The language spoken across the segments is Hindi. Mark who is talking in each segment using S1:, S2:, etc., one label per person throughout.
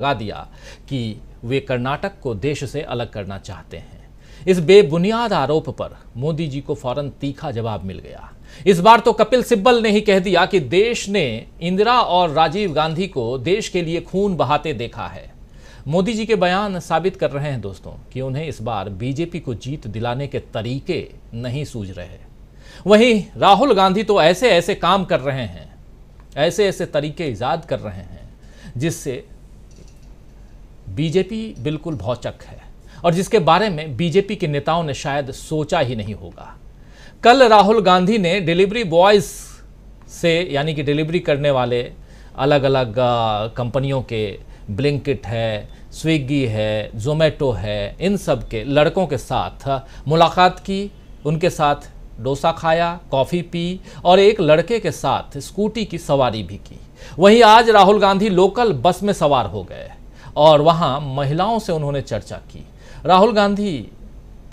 S1: लगा दिया कि वे कर्नाटक को देश से अलग करना चाहते हैं। इस बेबुनियाद आरोप पर मोदी जी को फौरन तीखा जवाब मिल गया। इस बार तो कपिल सिब्बल ने ही कह दिया कि देश ने इंदिरा और राजीव गांधी को देश के लिए खून बहाते देखा है। मोदी जी के बयान साबित कर रहे हैं दोस्तों कि उन्हें इस बार बीजेपी को जीत दिलाने के तरीके नहीं सूझ रहे। वहीं राहुल गांधी तो ऐसे ऐसे काम कर रहे हैं, ऐसे ऐसे तरीके ईजाद कर रहे हैं जिससे बीजेपी बिल्कुल भौचक है और जिसके बारे में बीजेपी के नेताओं ने शायद सोचा ही नहीं होगा। कल राहुल गांधी ने डिलीवरी बॉयज से, यानी कि डिलीवरी करने वाले अलग अलग कंपनियों के, ब्लिंकिट है, स्विगी है, जोमेटो है, इन सब के लड़कों के साथ मुलाकात की, उनके साथ डोसा खाया, कॉफ़ी पी और एक लड़के के साथ स्कूटी की सवारी भी की। वहीं आज राहुल गांधी लोकल बस में सवार हो गए और वहां महिलाओं से उन्होंने चर्चा की। राहुल गांधी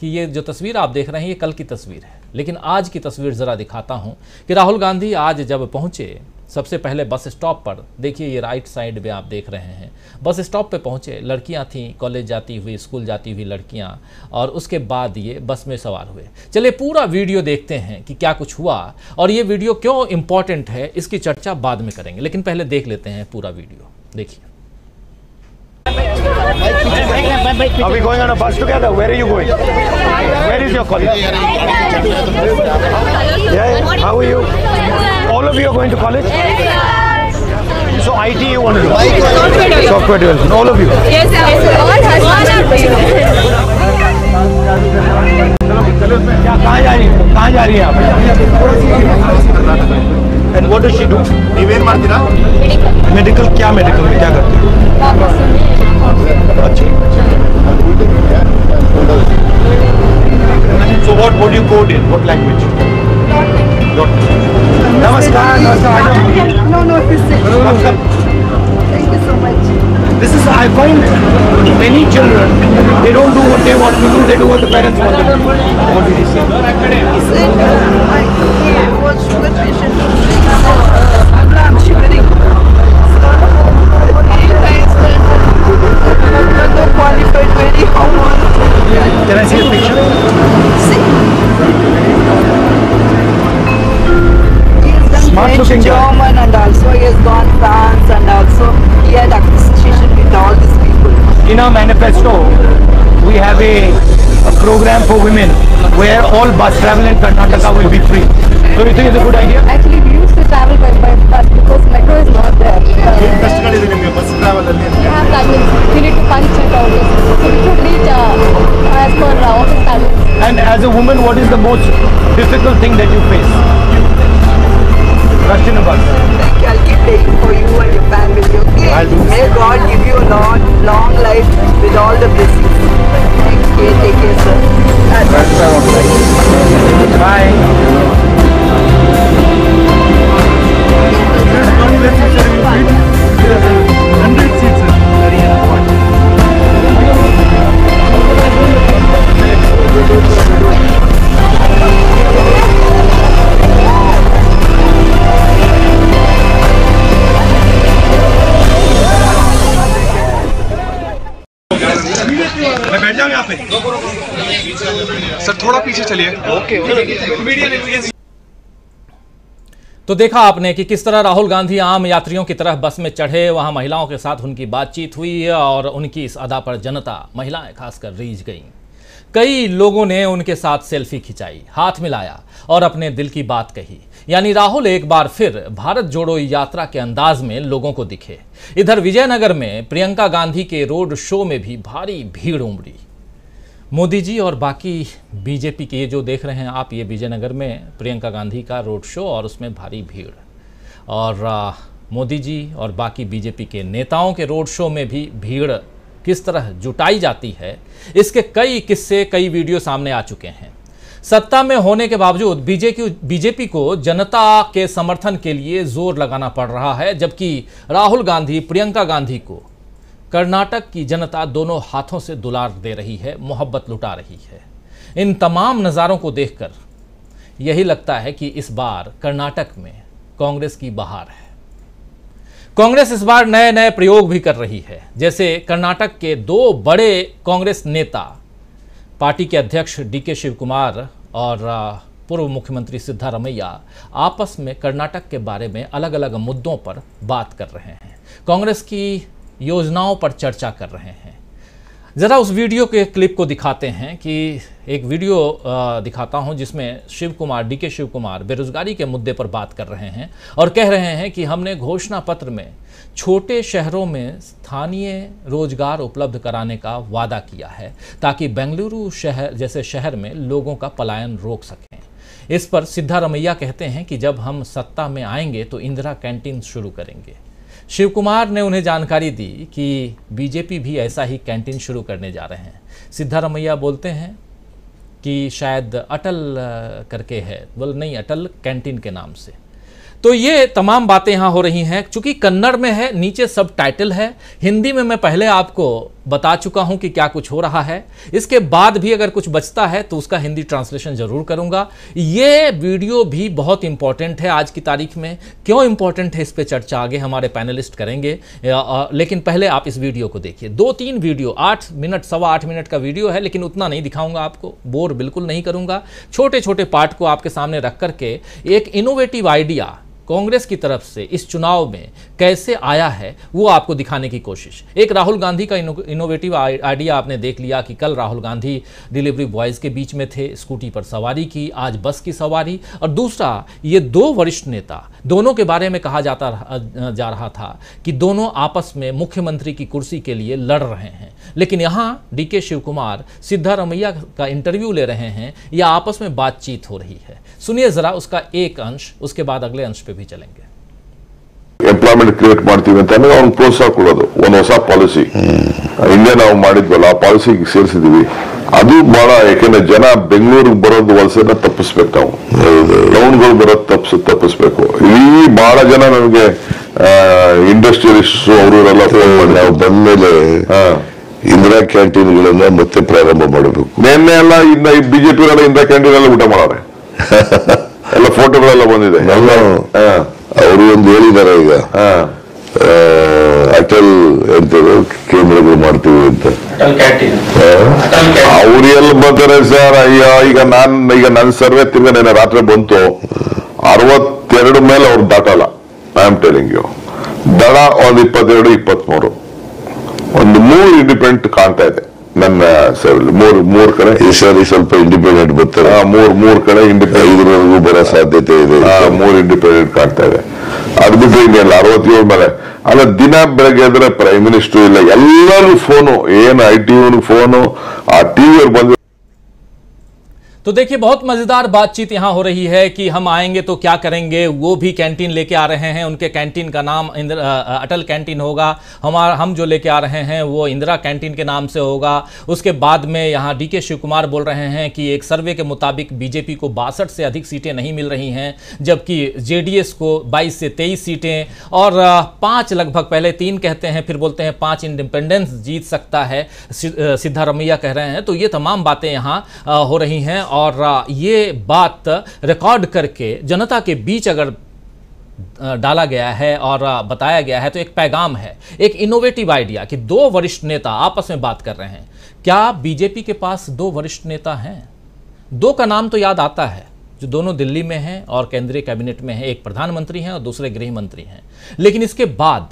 S1: की ये जो तस्वीर आप देख रहे हैं ये कल की तस्वीर है, लेकिन आज की तस्वीर ज़रा दिखाता हूं कि राहुल गांधी आज जब पहुंचे, सबसे पहले बस स्टॉप पर, देखिए ये राइट साइड में आप देख रहे हैं, बस स्टॉप पे पहुंचे, लड़कियां थीं, कॉलेज जाती हुई, स्कूल जाती हुई लड़कियां, और उसके बाद ये बस में सवार हुए। चलिए पूरा वीडियो देखते हैं कि क्या कुछ हुआ और ये वीडियो क्यों इम्पोर्टेंट है, इसकी चर्चा बाद में करेंगे, लेकिन पहले देख लेते हैं पूरा वीडियो। देखिए।
S2: Are we going on a bus together? Where are you going? Where is your college? Yeah, how are you? All of you are going to college? So IT you want to do? Software development, all of you?
S3: Yes,
S2: कहाँ जा रही है? कहाँ जा रही है आप? And what does she do? Medical क्या medical में क्या करती है? अच्छा। So what do you code in? What language? Namaskar.
S3: No, this is
S2: Welcome.
S3: Thank you so much.
S2: This is, I find many children, they don't do what they want to do, they do what the parents want to do. What did he say?
S3: He said, I was sugar patient. I'm shivering. Not qualified, very hard.
S2: Can I see a picture?
S3: See? He has done
S2: Smart
S3: French,
S2: looking guy.
S3: German, and also he has gone France, and also he had association with all these people.
S2: In our manifesto, we have a program for women where all bus travel in Karnataka will be free. So you think it's a good idea?
S4: Actually, we used to travel by bus because metro is not there. We have timings. We need to punch it out. So we should reach as per office timings.
S2: And as a woman, what is the most difficult thing that you face? Rush in a bus.
S3: Thank you. I'll keep praying for you and your family, okay?
S2: I'll do.
S3: May God give you a long life with all the blessings. Thank you. Take care, sir.
S2: Bye. मैं बैठ जाऊँ यहाँ पे?
S5: सर थोड़ा पीछे चलिए।
S2: ओके।
S1: तो देखा आपने कि किस तरह राहुल गांधी आम यात्रियों की तरह बस में चढ़े, वहां महिलाओं के साथ उनकी बातचीत हुई और उनकी इस अदा पर जनता, महिलाएं खासकर, रीझ गईं। कई लोगों ने उनके साथ सेल्फी खिंचाई, हाथ मिलाया और अपने दिल की बात कही। यानी राहुल एक बार फिर भारत जोड़ो यात्रा के अंदाज में लोगों को दिखे। इधर विजयनगर में प्रियंका गांधी के रोड शो में भी भारी भीड़ उमड़ी। मोदी जी और बाकी बीजेपी के, ये जो देख रहे हैं आप, ये विजयनगर में प्रियंका गांधी का रोड शो और उसमें भारी भीड़, और मोदी जी और बाकी बीजेपी के नेताओं के रोड शो में भी भीड़ किस तरह जुटाई जाती है, इसके कई किस्से, कई वीडियो सामने आ चुके हैं। सत्ता में होने के बावजूद बीजेपी को जनता के समर्थन के लिए जोर लगाना पड़ रहा है, जबकि राहुल गांधी, प्रियंका गांधी को कर्नाटक की जनता दोनों हाथों से दुलार दे रही है, मोहब्बत लुटा रही है। इन तमाम नज़ारों को देखकर यही लगता है कि इस बार कर्नाटक में कांग्रेस की बहार है। कांग्रेस इस बार नए नए प्रयोग भी कर रही है। जैसे कर्नाटक के दो बड़े कांग्रेस नेता, पार्टी के अध्यक्ष डीके शिव कुमार और पूर्व मुख्यमंत्री सिद्धारमैया आपस में कर्नाटक के बारे में अलग अलग मुद्दों पर बात कर रहे हैं, कांग्रेस की योजनाओं पर चर्चा कर रहे हैं। ज़रा उस वीडियो के क्लिप को दिखाते हैं कि एक वीडियो दिखाता हूं जिसमें शिव कुमार, डीके शिव कुमार बेरोजगारी के मुद्दे पर बात कर रहे हैं और कह रहे हैं कि हमने घोषणा पत्र में छोटे शहरों में स्थानीय रोजगार उपलब्ध कराने का वादा किया है ताकि बेंगलुरु शहर जैसे शहर में लोगों का पलायन रोक सकें। इस पर सिद्धारमैया कहते हैं कि जब हम सत्ता में आएंगे तो इंदिरा कैंटीन शुरू करेंगे। शिव कुमार ने उन्हें जानकारी दी कि बीजेपी भी ऐसा ही कैंटीन शुरू करने जा रहे हैं। सिद्धारमैया बोलते हैं कि शायद अटल करके है, बोल नहीं, अटल कैंटीन के नाम से। तो ये तमाम बातें यहाँ हो रही हैं। चूंकि कन्नड़ में है, नीचे सब टाइटल है, हिंदी में मैं पहले आपको बता चुका हूँ कि क्या कुछ हो रहा है। इसके बाद भी अगर कुछ बचता है तो उसका हिंदी ट्रांसलेशन जरूर करूँगा। ये वीडियो भी बहुत इंपॉर्टेंट है आज की तारीख में। क्यों इंपॉर्टेंट है इस पर चर्चा आगे हमारे पैनलिस्ट करेंगे, लेकिन पहले आप इस वीडियो को देखिए। 2-3 वीडियो, 8 मिनट, 8.25 मिनट का वीडियो है, लेकिन उतना नहीं दिखाऊंगा आपको, बोर बिल्कुल नहीं करूँगा। छोटे छोटे पार्ट को आपके सामने रख करके एक इनोवेटिव आइडिया कांग्रेस की तरफ से इस चुनाव में कैसे आया है वो आपको दिखाने की कोशिश। एक राहुल गांधी का इनोवेटिव आइडिया आपने देख लिया कि कल राहुल गांधी डिलीवरी बॉयज़ के बीच में थे, स्कूटी पर सवारी की, आज बस की सवारी। और दूसरा, ये दो वरिष्ठ नेता, दोनों के बारे में कहा जा रहा था कि दोनों आपस में मुख्यमंत्री की कुर्सी के लिए लड़ रहे हैं, लेकिन यहाँ डीके शिव कुमार सिद्धारमैया का इंटरव्यू ले रहे हैं या आपस में बातचीत हो रही है। सुनिए जरा उसका एक अंश, उसके बाद अगले अंश पे भी चलेंगे।
S6: ಎಂಪ್ಲಾಯ್ಮೆಂಟ್ ಕ್ರಿಯೇಟ್ ಮಾಡ್ತೀವಿ ಅಂತ ಅವ್ನು ಪ್ರೋತ್ಸಾಹ ಕೊಡೋದು ಒಂದು ಹೊಸ ಪಾಲಿಸಿ ಹಿಂದೆ ನಾವು ಮಾಡಿದ್ವಲ್ಲ, ಆ ಪಾಲಿಸಿಗೆ ಸೇರಿಸಿದೀವಿ. ಅದು ಬಹಳ, ಯಾಕೆಂದ್ರೆ ಜನ ಬೆಂಗಳೂರಿಗೆ ಬರೋದು ವಲಸೆನ ತಪ್ಪಿಸ್ಬೇಕು, ನಾವು ಟೌನ್ಗಳು ಬರೋದು ತಪ್ಪಿಸ್ಬೇಕು. ಇಲ್ಲಿ ಬಹಳ ಜನ ನಮಗೆ ಇಂಡಸ್ಟ್ರಿಯಲಿಸ್ಟ್ ಅವರು ಇವರೆಲ್ಲ ಫೋನ್ ಮಾಡಿ ನಾವು ಬಂದ್ಮೇಲೆ ಇಂದಿರಾ ಕ್ಯಾಂಟೀನ್ಗಳನ್ನ ಮತ್ತೆ ಪ್ರಾರಂಭ ಮಾಡಬೇಕು. ನಿನ್ನೆ ಎಲ್ಲ ಇನ್ನ ಬಿಜೆಪಿ ಇಂದಿರಾ ಕ್ಯಾಂಟೀನ್ ಎಲ್ಲ ಊಟ ಮಾಡೋರೆ, ಎಲ್ಲ ಫೋಟೋಗಳೆಲ್ಲ ಬಂದಿದೆ. ಅವರು ಒಂದು ಹೇಳಿದ್ದಾರೆ ಈಗ, ಅಟಲ್ ಎಂತದು ಕೇಂದ್ರಗಳು ಮಾಡ್ತೀವಿ ಅಂತ. ಅವ್ರು ಎಲ್ಲಿ ಬರ್ತಾರೆ ಸರ್? ಅಯ್ಯೋ, ಈಗ ನನ್ನ ಸರ್ವೆ ತಿರ್ಗ ನೆನೆ ರಾತ್ರಿ ಬಂತು, 62 ಮೇಲೆ ಅವ್ರು ದಾಟಲ್ಲ. ಐ ಆಮ್ ಟೆಲಿಂಗ್ ಯು, ದಳ ಒಂದು 22, 23, ಒಂದು 3 ಇಂಡಿಪೆಂಡೆಂಟ್ ಕಾಣ್ತಾ ಇದೆ ನನ್ನ ಸೇವೆಯಲ್ಲಿ. ಮೂರ್ ಕಡೆ ಈ ಸಾರಿ ಸ್ವಲ್ಪ ಇಂಡಿಪೆಂಡೆಂಟ್ ಬರ್ತಾರೆ, ಮೂರ್ ಕಡೆ ಇಂಡಿಪೆಂಡೆಂಟ್ ಬರೋ ಸಾಧ್ಯತೆ ಇದೆ. 3 ಇಂಡಿಪೆಂಡೆಂಟ್ ಕಾಣ್ತಾ ಇದೆ. ಅದು ಬಿಟ್ಟರೆ ಇನ್ನೆಲ್ಲ 67 ಮೇಲೆ ಅಲ್ಲ. ದಿನ ಬೆಳಗ್ಗೆ ಎದ್ರೆ ಪ್ರೈಮ್ ಮಿನಿಸ್ಟರ್ ಇಲ್ಲ, ಎಲ್ಲರೂ ಫೋನು, ಏನು IT ಫೋನು, ಆ ಟಿವಿ ಬಂದು।
S1: तो देखिए, बहुत मज़ेदार बातचीत यहाँ हो रही है कि हम आएंगे तो क्या करेंगे। वो भी कैंटीन लेके आ रहे हैं, उनके कैंटीन का नाम अटल कैंटीन होगा, हम जो लेके आ रहे हैं वो इंदिरा कैंटीन के नाम से होगा। उसके बाद में यहाँ डीके शिव कुमार बोल रहे हैं कि एक सर्वे के मुताबिक बीजेपी को 62 से अधिक सीटें नहीं मिल रही हैं, जबकि JDS को 22 से 23 सीटें और 5 लगभग, पहले 3 कहते हैं फिर बोलते हैं 5 इंडिपेंडेंस जीत सकता है, सिद्धारमैया कह रहे हैं। तो ये तमाम बातें यहाँ हो रही हैं और ये बात रिकॉर्ड करके जनता के बीच अगर डाला गया है और बताया गया है तो एक पैगाम है, एक इनोवेटिव आइडिया कि 2 वरिष्ठ नेता आपस में बात कर रहे हैं। क्या बीजेपी के पास 2 वरिष्ठ नेता हैं? 2 का नाम तो याद आता है, जो दोनों दिल्ली में हैं और केंद्रीय कैबिनेट में हैं। एक प्रधानमंत्री हैं और दूसरे गृह मंत्री हैं। लेकिन इसके बाद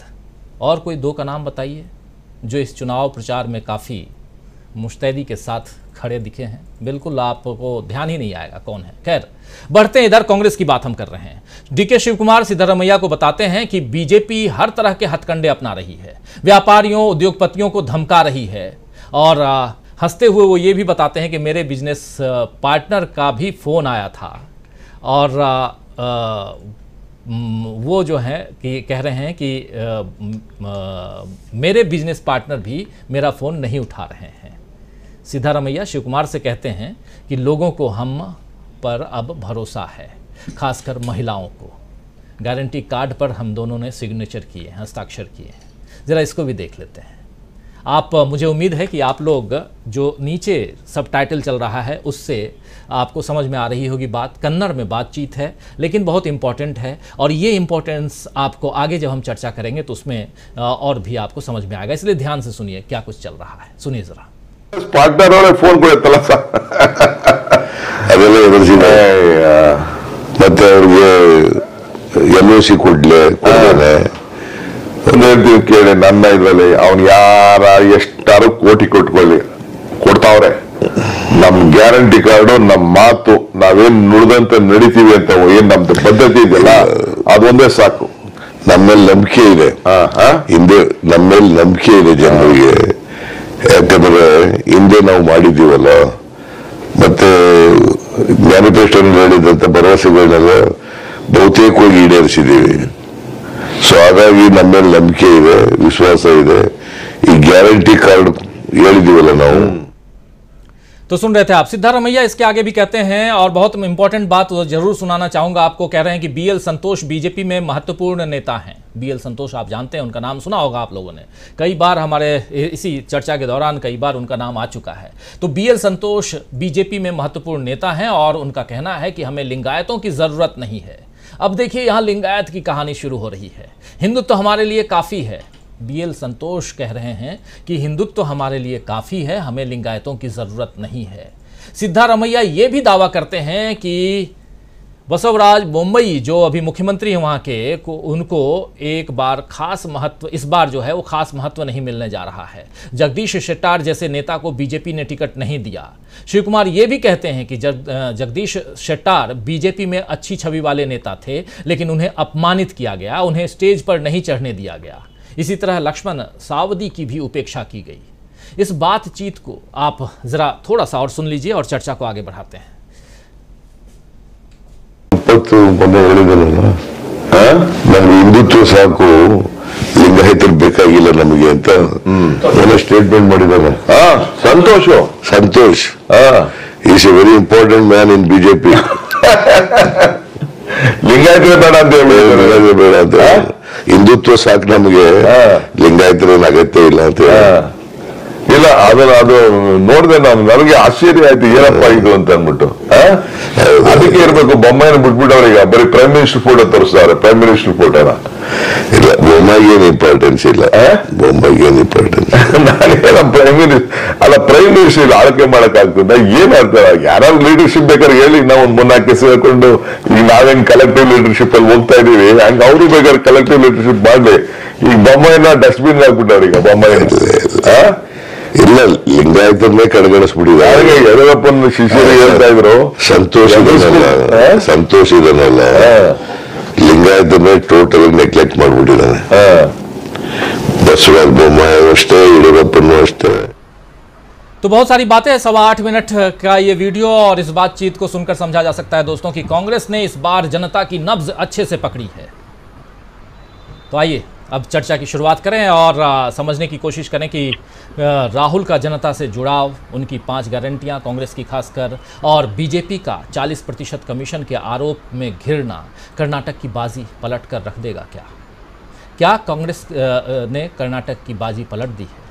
S1: और कोई 2 का नाम बताइए जो इस चुनाव प्रचार में काफ़ी मुस्तैदी के साथ खड़े दिखे हैं। बिल्कुल आपको ध्यान ही नहीं आएगा कौन है। खैर, बढ़ते हैं, इधर कांग्रेस की बात हम कर रहे हैं। डीके शिव कुमार सिद्धारमैया को बताते हैं कि बीजेपी हर तरह के हथकंडे अपना रही है, व्यापारियों, उद्योगपतियों को धमका रही है और हंसते हुए वो ये भी बताते हैं कि मेरे बिजनेस पार्टनर का भी फ़ोन आया था और वो जो है कि कह रहे हैं कि मेरे बिजनेस पार्टनर भी मेरा फ़ोन नहीं उठा रहे हैं। सिद्धारमैया शिव कुमार से कहते हैं कि लोगों को हम पर अब भरोसा है, खासकर महिलाओं को। गारंटी कार्ड पर हम दोनों ने सिग्नेचर किए हैं, हस्ताक्षर किए हैं। ज़रा इसको भी देख लेते हैं। मुझे उम्मीद है कि आप लोग जो नीचे सबटाइटल चल रहा है उससे आपको समझ में आ रही होगी बात। कन्नड़ में बातचीत है लेकिन बहुत इंपॉर्टेंट है, और ये इंपॉर्टेंस आपको आगे जब हम चर्चा करेंगे तो उसमें और भी आपको समझ में आएगा, इसलिए ध्यान से सुनिए क्या कुछ चल रहा है। सुनिए जरा।
S6: ಪಾರ್ಟ್ನರ್ ಅವರೇ ಫೋನ್ ಕೊಡುತ್ತಲ್ಲ ಸರ್, ಅದೆಲ್ಲ ಎದುರಿಸಿದೆ. ಮತ್ತೆ ಅವ್ರಿಗೆ LOC ಕೊಡ್ಲೇನೆ ಒಂದು ಹೇಳ್ತೀವಿ ಕೇಳಿ, ನನ್ನ ಇದ್ರಲ್ಲಿ ಅವ್ನು ಎಷ್ಟಾರು ಕೋಟಿ ಕೊಡ್ತಾವ್ರೆ. ನಮ್ ಗ್ಯಾರಂಟಿ ಕಾರ್ಡು, ನಮ್ ಮಾತು, ನಾವೇನ್ ನುಡಿದಂತೆ ನಡಿತೀವಿ ಅಂತ ಏನ್ ನಮ್ದು ಪದ್ಧತಿ ಇದೆಯಲ್ಲ ಅದೊಂದೇ ಸಾಕು. ನಮ್ಮೇಲೆ ನಂಬಿಕೆ ಇದೆ, ಹಿಂದೆ ನಮ್ಮೇಲೆ ನಂಬಿಕೆ ಇದೆ ಜನರಿಗೆ. ಯಾಕಂದ್ರೆ ಹಿಂದೆ ನಾವು ಮಾಡಿದ್ದೀವಲ್ಲ, ಮತ್ತೆ ಮ್ಯಾನಿಫೆಸ್ಟೋನಲ್ಲಿ ಹೇಳಿದಂತ ಭರವಸೆಗಳನ್ನೆಲ್ಲ ಬಹುತೇಕವಾಗಿ ಈಡೇರಿಸಿದ್ದೀವಿ. ಸೊ ಹಾಗಾಗಿ ನಮ್ಮೇಲೆ ನಂಬಿಕೆ ಇದೆ, ವಿಶ್ವಾಸ ಇದೆ. ಈ ಗ್ಯಾರಂಟಿ ಕಾರ್ಡ್ ಹೇಳಿದೀವಲ್ಲ ನಾವು.
S1: तो सुन रहे थे आप सिद्धारमैया इसके आगे भी कहते हैं, और बहुत इंपॉर्टेंट बात जरूर सुनाना चाहूंगा आपको। कह रहे हैं कि BL संतोष बीजेपी में महत्वपूर्ण नेता हैं। BL संतोष आप जानते हैं, उनका नाम सुना होगा आप लोगों ने, कई बार हमारे इसी चर्चा के दौरान कई बार उनका नाम आ चुका है। तो BL संतोष बीजेपी में महत्वपूर्ण नेता हैं और उनका कहना है कि हमें लिंगायतों की जरूरत नहीं है। अब देखिए यहाँ लिंगायत की कहानी शुरू हो रही है। हिंदुत्व हमारे लिए काफ़ी है। BL संतोष कह रहे हैं कि हिंदुत्व हमारे लिए काफ़ी है, हमें लिंगायतों की ज़रूरत नहीं है। सिद्धारमैया ये भी दावा करते हैं कि बसवराज बोम्मई जो अभी मुख्यमंत्री हैं वहाँ के, उनको एक बार खास महत्व, इस बार जो है वो खास महत्व नहीं मिलने जा रहा है। जगदीश शेट्टार जैसे नेता को बीजेपी ने टिकट नहीं दिया। शिव कुमार ये भी कहते हैं कि जगदीश शेट्टार बीजेपी में अच्छी छवि वाले नेता थे, लेकिन उन्हें अपमानित किया गया, उन्हें स्टेज पर नहीं चढ़ने दिया गया। इसी तरह लक्ष्मण सावदी की भी उपेक्षा की गई। इस बातचीत को आप जरा थोड़ा सा और सुन लीजिए और चर्चा को आगे बढ़ाते हैं।
S6: ನಮ್ಗೆ ಹಿಂದುತ್ವ ಸಾಕು, ಲಿಂಗಾಯತರು ಬೇಕಾಗಿಲ್ಲ ನಮಗೆ ಅಂತ ಏನೋ ಸ್ಟೇಟ್ಮೆಂಟ್ ಮಾಡಿದ್ದಾನೆ. Santosh is a very important man in BJP. ಲಿಂಗಾಯತರೇ ಬೇಡ ಅಂತ ಹೇಳಿ, ಬೇಡ ಅಂತ, ಹಿಂದುತ್ವ ಸಾಕು ನಮಗೆ, ಲಿಂಗಾಯತರೇನು ಅಗತ್ಯ ಇಲ್ಲ ಅಂತ ಇಲ್ಲ. ಅದು ನೋಡಿದೆ ನಾನು, ನನಗೆ ಆಶ್ಚರ್ಯ ಆಯ್ತು ಏನಪ್ಪ ಇದು ಅಂತ ಅಂದ್ಬಿಟ್ಟು. ಅದಕ್ಕೆ ಇರ್ಬೇಕು ಬೊಮ್ಮಾಯಿನ ಬಿಟ್ಬಿಟ್ಟವ್ರೆ, ಈಗ ಬರೀ ಪ್ರೈಮ್ ಮಿನಿಸ್ಟರ್ ಫೋಟೋ ತೋರಿಸ್ತಾರೆ, ಪ್ರೈಮ್ ಮಿನಿಸ್ಟರ್ ಫೋಟೋನ. ಇಲ್ಲ, ಬೊಮ್ಮಾಯಿಗೇನು ಇಂಪಾರ್ಟೆನ್ಸ್ ಇಲ್ಲ, ಬೊಮ್ಮಾಯಿಗೇನು ಇಂಪಾರ್ಟೆನ್ಸ್. ನಾನೇನ ಪ್ರೈಮ್ ಮಿನಿಸ್ಟರ್ ಅಲ್ಲ, ಪ್ರೈಮ್ ಮಿನಿಸ್ಟರ್ ಆಳ್ಕೆ ಮಾಡಕ್ ಆಗ್ತದ? ಏನ್ ಆಗ್ತದ? ಯಾರು ಲೀಡರ್ಶಿಪ್ ಬೇಕಾದ್ರೆ ಹೇಳಿ, ನಾವು ಒಂದ್ 3-4 ಕೇಸ್ ಹೇಳ್ಕೊಂಡು ಈಗ ನಾವೇನ್ ಕಲೆಕ್ಟಿವ್ ಲೀಡರ್ಶಿಪ್ ಅಲ್ಲಿ ಹೋಗ್ತಾ ಇದೀವಿ, ಹಂಗ ಅವರು ಬೇಕಾದ್ರೆ ಕಲೆಕ್ಟಿವ್ ಲೀಡರ್ಶಿಪ್ ಮಾಡ್ಲಿ. ಈಗ ಬೊಮ್ಮಾಯಿನ ಡಸ್ಟ್ಬಿನ್ ಹಾಕ್ಬಿಟ್ಟವ್ರ, ಈಗ ಬೊಮ್ಮಾಯಿನ ಇಲ್ಲ, ಲಿಂಗಾಯತರನ್ನೇ ಕಡೆಗಣಿಸ್ಬಿಟ್ಟಿದ್ದಾರೆ. ಯಡಿಯೂರಪ್ಪನ ಶಿಷ್ಯರು ಹೇಳ್ತಾ ಇದ್ರು, ಸಂತೋಷ್ ಇದನ್ನಲ್ಲ, ಲಿಂಗಾಯತನ್ನೇ ಟೋಟಲ್ ನೆಗ್ಲೆಕ್ಟ್ ಮಾಡ್ಬಿಟ್ಟಿದ್ದಾನೆ. ಬಸವರಾಜ ಬೊಮ್ಮಾಯಿ ಅಷ್ಟೇ, ಯಡಿಯೂರಪ್ಪನೂ ಅಷ್ಟೇ.
S1: तो बहुत सारी बातें, 8.25 मिनट का ये वीडियो, और इस बातचीत को सुनकर समझा जा सकता है दोस्तों कि कांग्रेस ने इस बार जनता की नब्ज अच्छे से पकड़ी है। तो आइए अब चर्चा की शुरुआत करें और समझने की कोशिश करें कि राहुल का जनता से जुड़ाव, उनकी 5 गारंटियां कांग्रेस की खासकर, और बीजेपी का 40% कमीशन के आरोप में घिरना कर्नाटक की बाजी पलट कर रख देगा क्या? क्या कांग्रेस ने कर्नाटक की बाजी पलट दी है?